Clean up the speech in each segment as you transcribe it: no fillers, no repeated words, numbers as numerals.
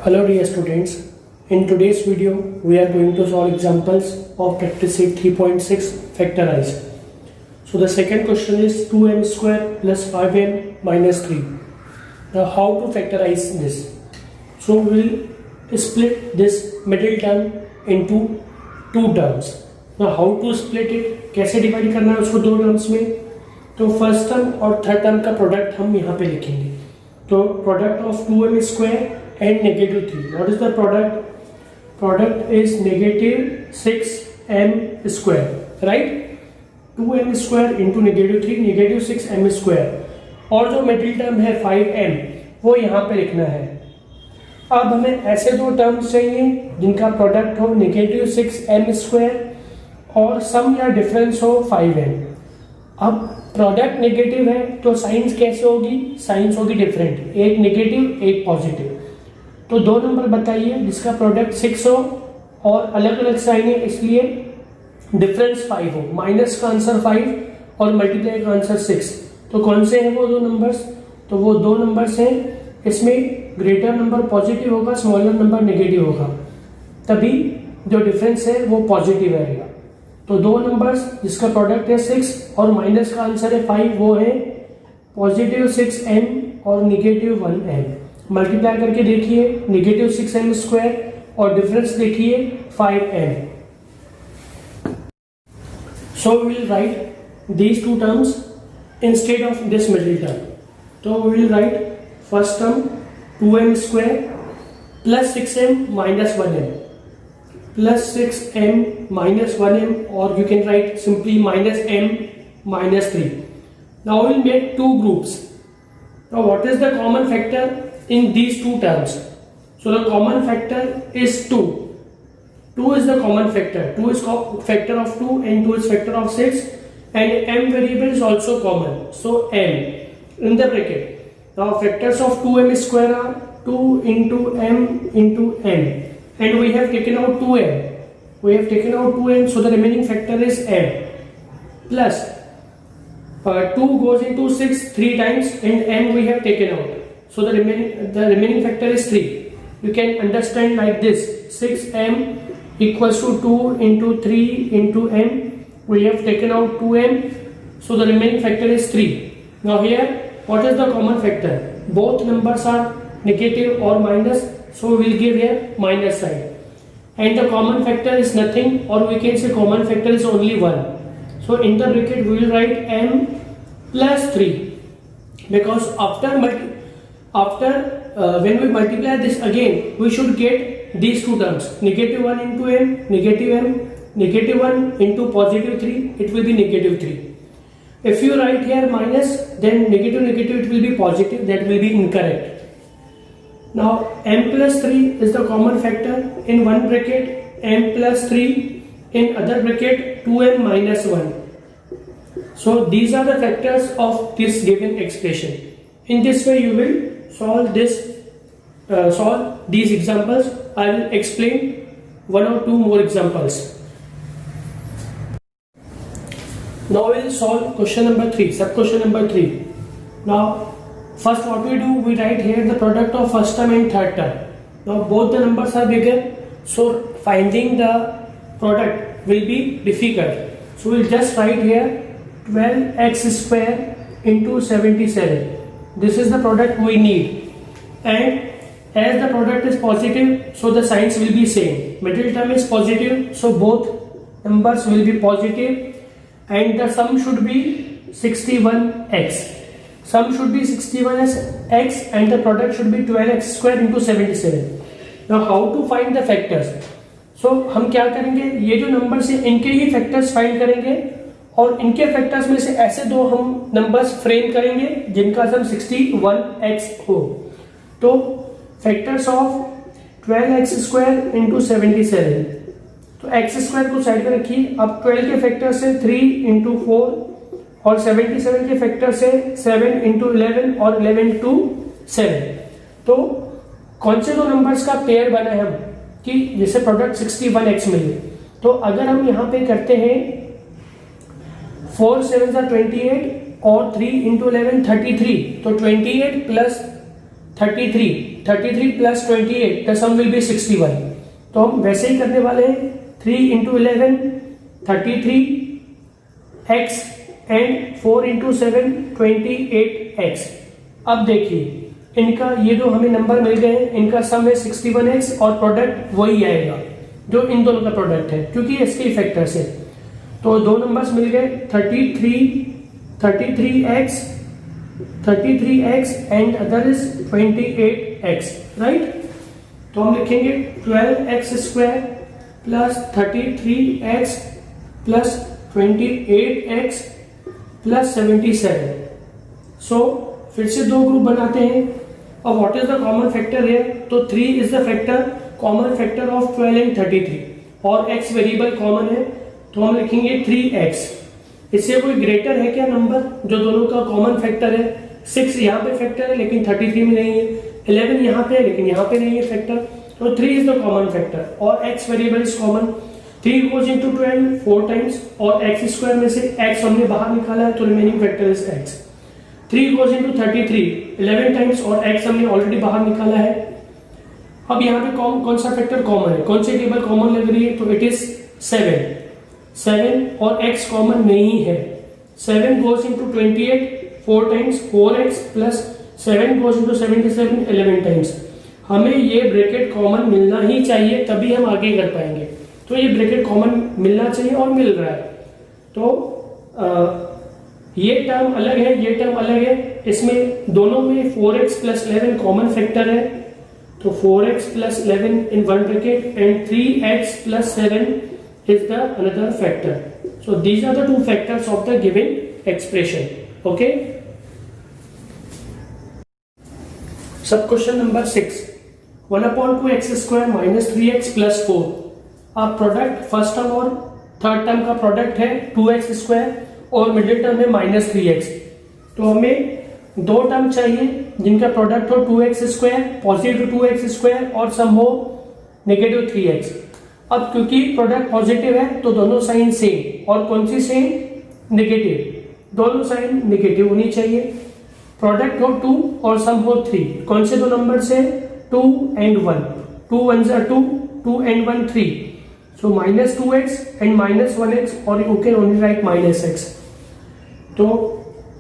Hello dear students, in today's video we are going to solve examples of practice sheet 3.6 factorize. So the second question is 2m square plus 5m minus 3. Now how to factorize this? So we will split this middle term into two terms. Now how to split it? कैसे divide करना है उसको दो terms में? तो first term और third term का product हम यहाँ पे लिखेंगे. तो product of 2m square and negative 3. What is the product? Product is negative 6m square, right? 2m square into negative 3, negative 6m square. और जो मिडिल टर्म है 5m वो यहाँ पे लिखना है. अब हमें ऐसे दो टर्म्स चाहिए जिनका प्रोडक्ट हो negative 6m square और सम या डिफरेंस हो 5m. अब प्रोडक्ट नेगेटिव है तो साइंस कैसे होगी? साइंस होगी डिफरेंट, एक नेगेटिव एक पॉजिटिव. तो दो नंबर बताइए जिसका प्रोडक्ट 6 हो और अलग अलग साइन है इसलिए डिफरेंस 5 हो. माइनस का आंसर 5 और मल्टीप्लाई का आंसर 6. तो कौन से हैं वो दो नंबर्स? तो वो दो नंबर्स हैं, इसमें ग्रेटर नंबर पॉजिटिव होगा, स्मॉलर नंबर नेगेटिव होगा, तभी जो डिफरेंस है वो पॉजिटिव रहेगा. तो दो नंबर्स जिसका प्रोडक्ट है 6 और माइनस का आंसर है 5 वो है पॉजिटिव 6m और निगेटिव 1m. मल्टीप्लाई करके देखिए नेगेटिव 6m स्क्वायर और डिफरेंस देखिए 5m. So we will write these two terms instead of this middle term. तो we will write first term 2m square plus 6m minus 1m plus 6m minus 1m, or you can write simply minus m minus 3. Now we will make two groups. Now what is the common factor in these two terms? So the common factor is 2. 2 is the common factor. 2 is factor of 2 and 2 is factor of 6, and m variable is also common. So m in the bracket. Now factors of 2m square are 2 into m into m. And we have taken out 2m. We have taken out 2m, so the remaining factor is m. Plus 2 goes into 6 3 times, and m we have taken out. So the remaining factor is 3. You can understand like this: 6m equals to 2 into 3 into m. We have taken out 2m, so the remaining factor is 3. Now here, what is the common factor? Both numbers are negative or minus. So we will give here minus sign, and the common factor is nothing, or we can say common factor is only 1. So in the bracket we will write m plus 3, because when we multiply this again we should get these two terms, negative 1 into m, negative 1 into positive 3, it will be negative 3. If you write here minus, then negative it will be positive, that will be incorrect. Now m plus 3 is the common factor. In one bracket m plus 3, in other bracket 2m minus 1. So these are the factors of this given expression. In this way you will solve these examples. I will explain one or two more examples. Now we will solve question number 3, sub question number 3. Now first what we do, we write here the product of first term and third term. Now both the numbers are bigger, so finding the product will be difficult. So we will just write here 12x square into 77. This is the product we need, and as the product is positive, so the signs will be same. Middle term is positive, so both numbers will be positive, and the sum should be 61x. Sum should be 61x and the product should be 12x square into 77. Now how to find the factors? So हम क्या करेंगे, ये जो numbers हैं इनके ही factors find करेंगे, और इनके फैक्टर्स में से ऐसे दो हम नंबर्स फ्रेम करेंगे जिनका सम 61x हो. तो factors of 12x square into 77. तो x स्क्वायर को साइड में रखिए. अब 12 के फैक्टर से 3 इंटू 4 और 77 के फैक्टर से 7 इंटू 11 और 11 इंटू 7. तो कौन से दो नंबर्स का पेयर बना है हम कि जिसे प्रोडक्ट 61x मिले? तो अगर हम यहाँ पे करते हैं 4 7 28 और 3 इंटू 11 33, तो 28 plus 33 plus 28 the sum will be 61। तो हम वैसे ही करने वाले हैं 3 into 11 33x and 4 into 7 28x। अब देखिए इनका ये जो हमें नंबर मिल गए हैं इनका सम है 61x और प्रोडक्ट वही आएगा जो इन दोनों का प्रोडक्ट है क्योंकि इसके इफेक्टर्स है। तो दो नंबर्स मिल गए 33x and other is 28x, right. तो हम लिखेंगे 12x square plus 33x plus 28x plus 77। सो फिर से दो ग्रुप बनाते हैं। अब what is the common factor है? तो 3 is the factor, common factor of 12 and 33 और x वेरिएबल कॉमन है तो हम लिखेंगे 3x। इससे कोई ग्रेटर है क्या नंबर जो दोनों का कॉमन फैक्टर है? 6 यहाँ पे फैक्टर है लेकिन 33 में नहीं है, 11 यहाँ पे है लेकिन यहाँ पे नहीं है फैक्टर, तो 3 इज द कॉमन फैक्टर और x variable is common. 3 goes into 12 4 times और x स्क्वायर में से x हमने बाहर निकाला है तो remaining factor is x। 3 goes into 33 11 times और x हमने ऑलरेडी बाहर निकाला है। अब यहाँ पे कौन सा फैक्टर कॉमन है, कौन सी टेबल कॉमन लग रही है? तो इट इज 7 और x कॉमन नहीं है। 7 goes into 28 4 times 4x plus 7 goes into 77 11 times. हमें ये ब्रैकेट कॉमन मिलना ही चाहिए तभी हम आगे कर पाएंगे। तो ये ब्रैकेट कॉमन मिलना चाहिए और मिल रहा है। तो ये टर्म अलग है, ये टर्म अलग है, इसमें दोनों में 4x प्लस 11 कॉमन फैक्टर है तो 4x plus 11 in one bracket and 3x plus 7 is the another factor. So these are the two factors of the given expression. Okay. Sub question number 6. 1/2x square minus 3x plus 4. अब product first term और third term का product है 2x square और middle term है minus 3x। तो हमें दो term चाहिए जिनका प्रोडक्ट हो 2x square positive 2x square और सम हो नेगेटिव 3x। अब क्योंकि प्रोडक्ट पॉजिटिव है तो दोनों साइन सेम, और कौन सी सेम? नेगेटिव, दोनों साइन नेगेटिव होनी चाहिए। प्रोडक्ट हो 2 और सम हो 3, कौन से दो नंबर से? 2 and 1, 2 1s are 2, 2 and 1 3, so minus 2x and minus 1x or you can only write minus x। तो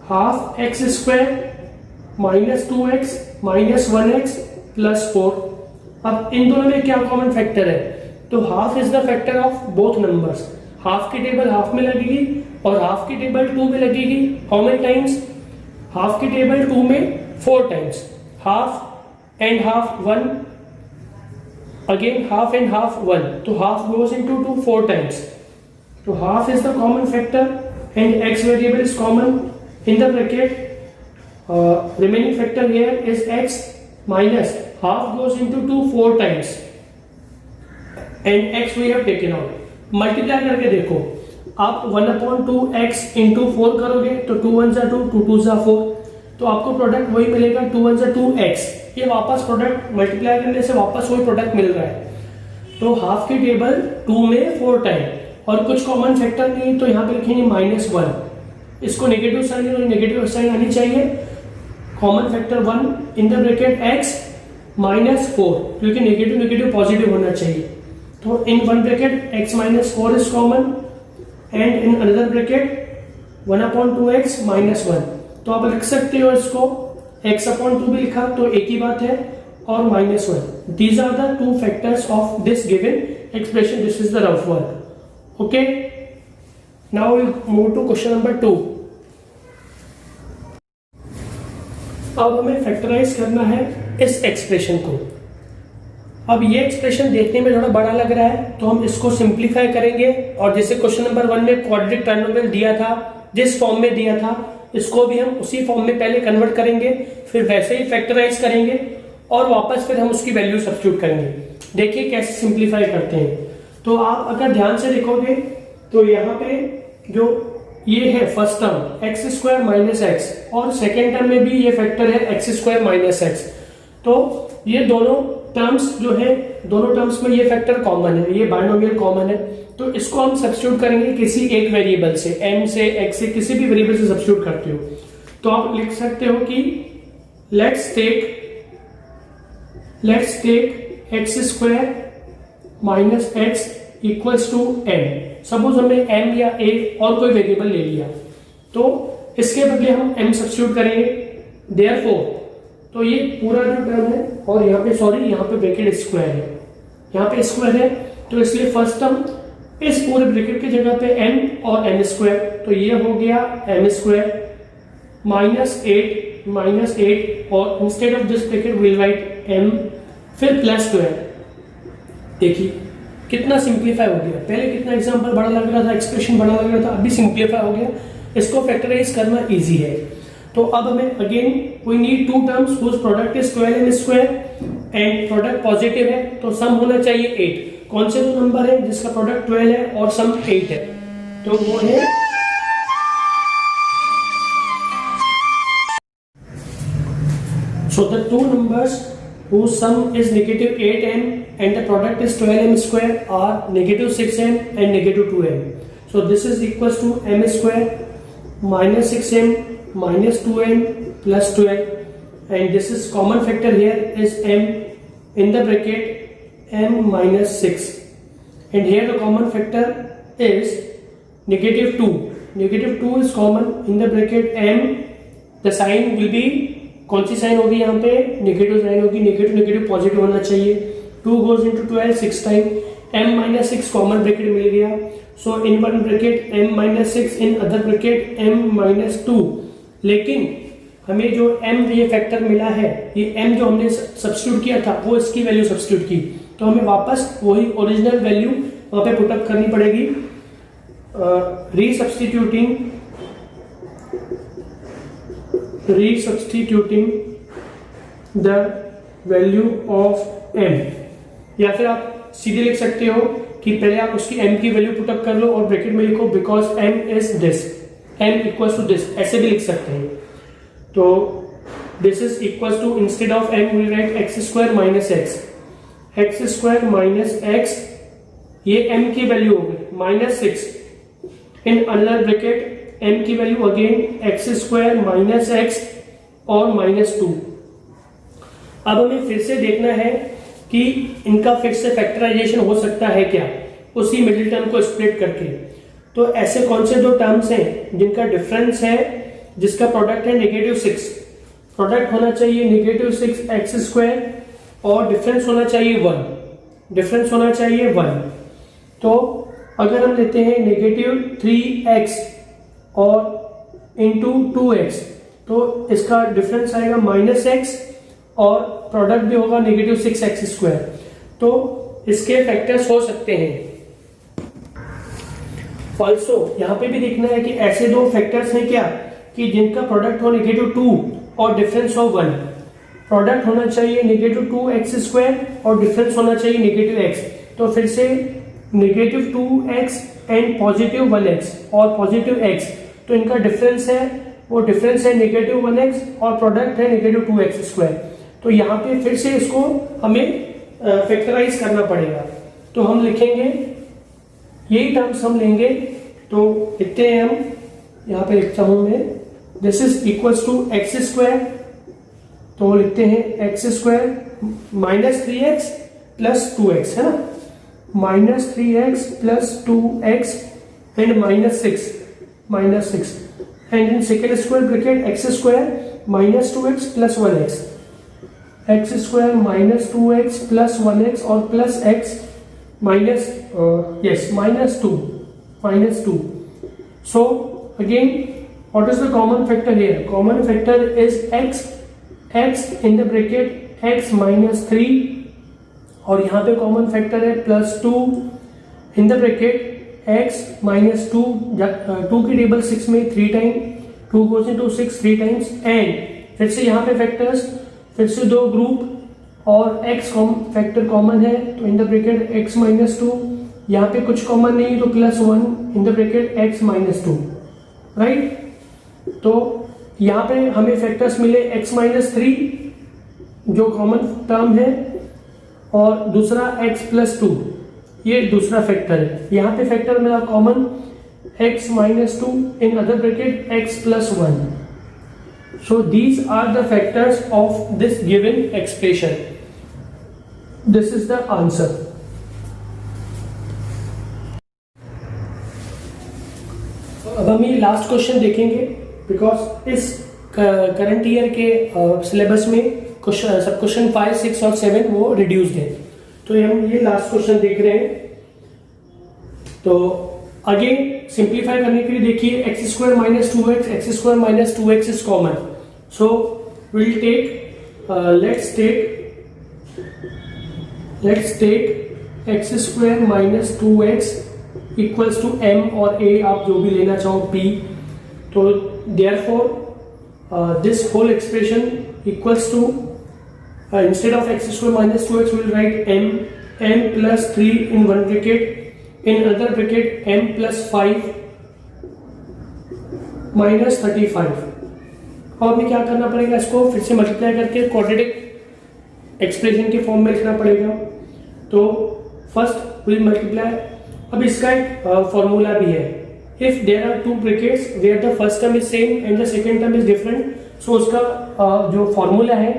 half x square minus 2x minus 1x plus 4। अब इन दोनों में क्या कॉमन फैक्टर है? तो half is the factor of both numbers. Half की table half में लगेगी और हाफ की टेबल 2 में लगेगी। How many times? हाफ की टेबल 2 में 4 times. Half and half 1, again half and half 1, तो हाफ गोज इनटू 2 4 टाइम्स। तो half is the common factor and x variable is common in the bracket. Remaining factor here is x minus half goes into 2 4 times and x we have taken out। Multiply करके देखो, आप 1/2x into 4 करोगे तो 2 1s are 2, 2 2s are 4, तो आपको product वही मिलेगा 2 1s are 2x। ये वापस प्रोडक्ट मल्टीप्लाई करने से वापस वही प्रोडक्ट मिल रहा है। तो हाफ की टेबल 2 में 4 टाइम और कुछ कॉमन फैक्टर नहीं तो यहाँ पे लिखेंगे -1। इसको नेगेटिव साइन है तो नेगेटिव साइन आनी चाहिए। Common factor 1 in the bracket x -4, क्योंकि नेगेटिव नेगेटिव पॉजिटिव होना चाहिए। तो इन one bracket x minus 4 is common and in another bracket 1/2x minus 1। तो आप लिख सकते हो इसको x/2 भी लिखा तो एक ही बात है और -1। These are the two factors of this given expression. This is the rough one. Okay. Now we'll move to question number 2. अब हमें फैक्टराइज करना है इस एक्सप्रेशन को। अब ये एक्सप्रेशन देखने में थोड़ा बड़ा लग रहा है तो हम इसको सिंप्लीफाई करेंगे और जैसे क्वेश्चन नंबर 1 में क्वाड्रेटिक ट्रायंगल दिया था, जिस फॉर्म में दिया था, इसको भी हम उसी फॉर्म में पहले कन्वर्ट करेंगे, फिर वैसे ही फैक्टराइज करेंगे और वापस फिर हम उसकी वैल्यू सब्स्टिट्यूट करेंगे। देखिए कैसे सिंप्लीफाई करते हैं। तो आप अगर ध्यान से देखोगे तो यहाँ पे जो ये है first term x square minus x और सेकेंड टर्म में भी ये फैक्टर है एक्स स्क्वायर माइनस एक्स। तो ये दोनों टर्म्स जो है, दोनों टर्म्स में ये फैक्टर कॉमन है, ये बाइनोमियल कॉमन है। तो इसको हम सब्स्टिट्यूट करेंगे किसी एक वेरिएबल से, m से, x से, किसी भी वेरिएबल से सब्स्टिट्यूट करते हो तो आप लिख सकते हो कि let's take let's take x square minus x equals to m. Suppose हमने m या a और कोई वेरिएबल ले लिया, तो इसके बदले हम m सब्स्टिट्यूट करेंगे, देयरफॉर तो ये पूरा जो टर्म है, और यहाँ पे सॉरी यहाँ पे ब्रैकेट स्क्वायर है, यहाँ पे स्क्वायर है, तो इसलिए फर्स्ट टर्म इस पूरे ब्रैकेट की जगह पे m और m स्क्वायर, तो ये हो गया m स्क्वायर माइनस 8 और instead of this bracket will write m, फिर प्लस 12। देखिए कितना सिंप्लीफाई हो गया, पहले कितना एग्जांपल बड़ा लग रहा था, एक्सप्रेशन बड़ा लग रहा था, अभी सिंप्लीफाई हो गया। इसको फैक्टराइज करना इजी है। तो अब हमें again we need to terms whose product is 12m square and product positive है, तो सम होना चाहिए 8। कौन से दो नंबर है जिसका प्रोडक्ट 12 है और सम 8 है, तो वो है so the two numbers whose sum is negative 8m and the product is 12m square are negative 6m and negative 2m. So this is equals to m square minus 6m minus 2m plus 12, and this is common factor here is m in the bracket m minus 6, and here the common factor is negative 2. Negative 2 is common in the bracket m. The sign will be, कौन सी sign होगी यहाँ पे, negative sign होगी, negative negative positive होना चाहिए। 2 goes into 12 6 time, m minus 6 common bracket मिल गया, so in one bracket m minus 6, in other bracket m minus 2। लेकिन हमें जो m ये फैक्टर मिला है, ये m जो हमने सब्स्टिट्यूट किया था वो इसकी वैल्यू सब्स्टिट्यूट की, तो हमें वापस वही ओरिजिनल वैल्यू वहां पे पुटअप करनी पड़ेगी। resubstituting the value of m, या फिर आप सीधे लिख सकते हो कि पहले आप उसकी m की वैल्यू पुटअप कर लो और ब्रैकेट में लिखो because m is this, m equals to this, ऐसे भी लिख सकते हैं। तो this is equals to, instead of m will write x square minus x square minus x, ये m की वैल्यू हो गई minus 6, in another bracket m की value again x square minus x और माइनस 2। अब हमें फिर से देखना है कि इनका फिर से फैक्टराइजेशन हो सकता है क्या, उसी मिडिल टर्म को स्प्लिट करके। तो ऐसे कौन से दो टर्म्स हैं जिनका डिफरेंस है, जिसका प्रोडक्ट है नेगेटिव 6, प्रोडक्ट होना चाहिए नेगेटिव 6 एक्स स्क्वायर और डिफरेंस होना चाहिए 1, डिफरेंस होना चाहिए 1। तो अगर हम लेते हैं नेगेटिव 3x और इंटू 2x, तो इसका डिफरेंस आएगा माइनस एक्स और प्रोडक्ट भी होगा नेगेटिव 6x स्क्वायर। तो इसके फैक्टर्स हो सकते हैं। ऑल्सो यहाँ पे भी देखना है कि ऐसे दो फैक्टर्स हैं क्या कि जिनका प्रोडक्ट हो नेगेटिव 2 और डिफरेंस हो 1। प्रोडक्ट होना चाहिए नेगेटिव 2x स्क्वायर और डिफरेंस होना चाहिए नेगेटिव x। तो फिर से negative 2x and positive 1x और पॉजिटिव x, तो इनका डिफरेंस है, वो डिफरेंस है नेगेटिव 1x और प्रोडक्ट है नेगेटिव 2x स्क्वायर। तो यहाँ पे फिर से इसको हमें फैक्टराइज करना पड़ेगा। तो हम लिखेंगे, यही टर्म्स हम लेंगे, तो लिखते हैं हम, यहाँ पे लिखता हूं मैं, this is equals to x square, तो लिखते हैं x square minus 3x plus 2x, है ना, minus 3x plus 2x and minus 6 and in second square bracket x square minus 2x plus 1x, x square minus 2x plus 1x और plus x minus minus 2। So again what is the common factor here? Common factor is x in the bracket x minus 3 और यहाँ पे common factor है plus 2 in the bracket x minus 2 की table 6 में 3 time, 2 goes into 6 3 times, and फिर से यहाँ पे फैक्टर्स, फिर से दो ग्रुप और x फैक्टर कॉमन है, तो in the bracket x minus 2, यहाँ पे कुछ कॉमन नहीं तो plus 1 in the bracket x minus 2, right. तो यहाँ पे हमें फैक्टर्स मिले x माइनस 3 जो कॉमन टर्म है और दूसरा x प्लस 2, ये दूसरा फैक्टर है। यहाँ पे फैक्टर मेरा common x minus 2 in other bracket x plus 1। So these are the factors of this given expression. This is the answer. अब हम ये लास्ट क्वेश्चन देखेंगे बिकॉज इस करंट ईयर के सिलेबस में सब क्वेश्चन 5, 6 और 7 वो रिड्यूस्ड है। तो हम ये लास्ट क्वेश्चन देख रहे हैं। तो अगेन सिंप्लीफाई करने के लिए देखिए x square minus 2x, x square minus 2x is common, so will take let's take x square minus 2x equals to m और a, आप जो भी लेना चाहो p। तो therefore this whole expression equals to instead of x square minus 2x we will write m plus 3 in one bracket, in another bracket m plus 5 minus 35। अब हमें क्या करना पड़ेगा, इसको फिर से मल्टीप्लाई करके क्वाड्रेटिक एक्सप्रेशन के फॉर्म में लिखना पड़ेगा। तो फर्स्ट विल मल्टीप्लाई। अब इसका एक फॉर्मूला भी है, if there are two brackets where the first term is same and the second term is different, so उसका जो फॉर्मूला है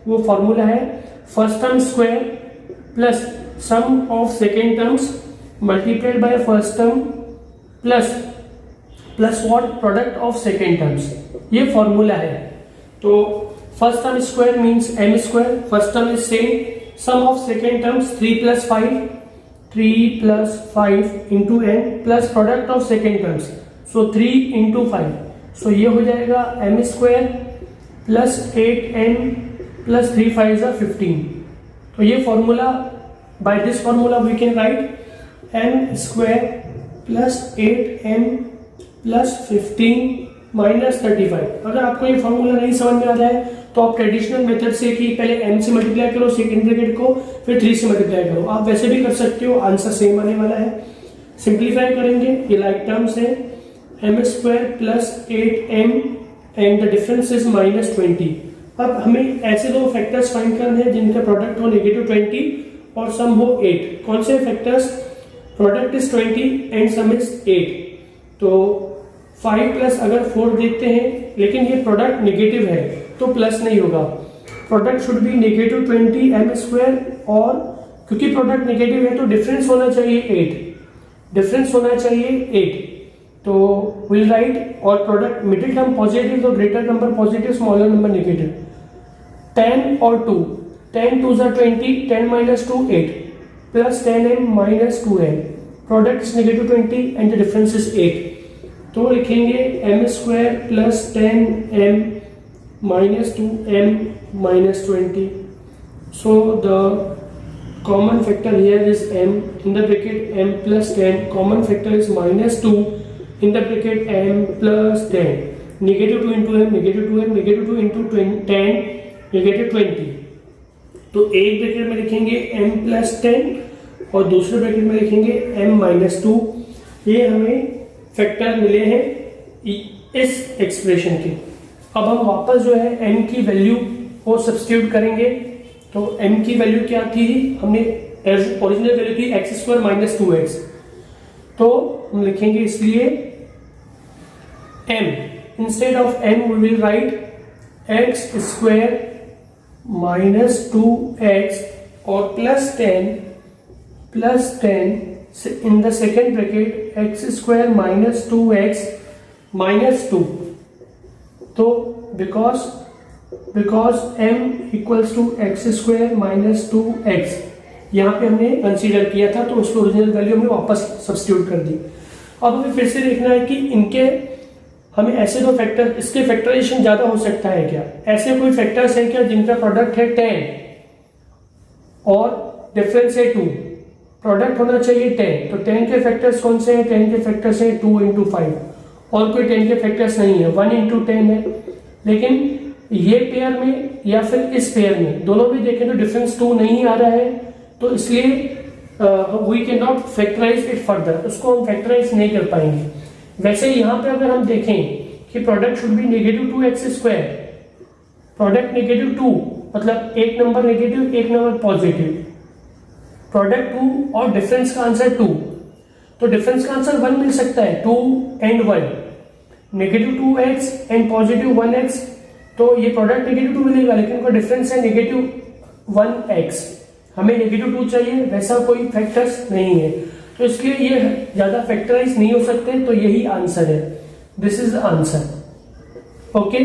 वो फॉर्मूला है first term square plus sum of second terms multiplied by first term plus what, product of second terms. ये formula है। तो first term square means m square, first term is same, sum of second terms 3 plus 5 into n plus product of second terms, so 3 into 5, सो ये हो जाएगा m square plus 8n plus 3 5 15। तो ये formula, by this formula we can write m square plus 8m plus 15 minus 35। अगर आपको ये formula नहीं समझ में आ रहा है तो आप ट्रेडिशनल मेथड से कि पहले m से मल्टीप्लाई करो सेकेंड ब्रैकेट को, फिर 3 से मल्टीप्लाई करो, आप वैसे भी कर सकते हो, आंसर सेम आने वाला है। सिंप्लीफाई करेंगे, ये लाइक टर्म्स है m square plus 8m and the difference is minus 20। अब हमें ऐसे दो फैक्टर्स फाइंड करने हैं जिनका प्रोडक्ट हो नेगेटिव 20 और सम हो 8। कौन से factors? Product is 20 and some is 8। तो 5 प्लस अगर 4 देखते हैं, लेकिन ये प्रोडक्ट नेगेटिव है तो प्लस नहीं होगा, product should be negative 20 m square, और क्योंकि प्रोडक्ट नेगेटिव है तो डिफरेंस होना चाहिए 8, डिफरेंस होना चाहिए 8। तो विल राइट, और प्रोडक्ट मिडिल टर्म पॉजिटिव तो greater number positive, smaller number negative. 10 और 2, 10 2 are 20, 10 minus 2 8 plus 10m minus 2m, product is negative 20 and the difference is 8। तो लिखेंगे m square plus 10m minus 2m minus 20, so the common factor here is m, in the bracket m plus 10, common factor is minus 2 in the bracket m plus 10, negative 2 into m, negative 2m, negative 2 into 10, negative 20। तो एक bracket में लिखेंगे m plus 10 और दूसरे bracket में लिखेंगे m minus 2। ये हमें फैक्टर मिले हैं इस एक्सप्रेशन के। अब हम वापस जो है m की वैल्यू को सब्स्टिट्यूट करेंगे। तो m की वैल्यू क्या थी, हमने ओरिजिनल वैल्यू थी x स्क्वायर माइनस 2x, तो हम लिखेंगे इसलिए m, instead of m we will write x square minus 2x और plus 10 in the second bracket x square minus 2x minus 2। तो because m equals to x square minus 2x यहाँ पे हमने consider किया था, तो उसको ओरिजिनल वैल्यू हमने वापस सब्स्टिट्यूट कर दी। अब हमें फिर से देखना है कि इनके हमें ऐसे दो फैक्टर, इसके फैक्टराइजेशन ज्यादा हो सकता है क्या, ऐसे कोई फैक्टर्स हैं क्या जिनका प्रोडक्ट है 10 और डिफरेंस है 2, प्रोडक्ट होना चाहिए 10। तो 10 के फैक्टर्स कौन से हैं, 10 के फैक्टर्स हैं 2 into 5, और कोई 10 के फैक्टर्स नहीं है, 1 into 10 है। लेकिन ये पेयर में या फिर इस पेयर में दोनों भी देखें तो डिफरेंस 2 नहीं आ रहा है, तो इसलिए we can not factorise it further, उसको हम फैक्टराइज नहीं कर पाएंगे। वैसे यहाँ पे अगर हम देखें कि product should be negative 2x square, product negative 2 मतलब एक नंबर नेगेटिव एक नंबर पॉजिटिव, प्रोडक्ट 2 और डिफरेंस का आंसर 2, तो डिफरेंस का आंसर 1 मिल सकता है, 2 and 1, negative 2x and positive 1x, तो ये प्रोडक्ट नेगेटिव 2 मिलेगा, लेकिन उनका डिफरेंस है नेगेटिव 1x। हमें -2 चाहिए, वैसा कोई फैक्टर्स नहीं है, तो इसलिए ये ज्यादा फैक्टराइज नहीं हो सकते, तो यही आंसर है, this is answer. Okay,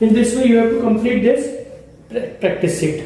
in this way you have to complete this practice sheet.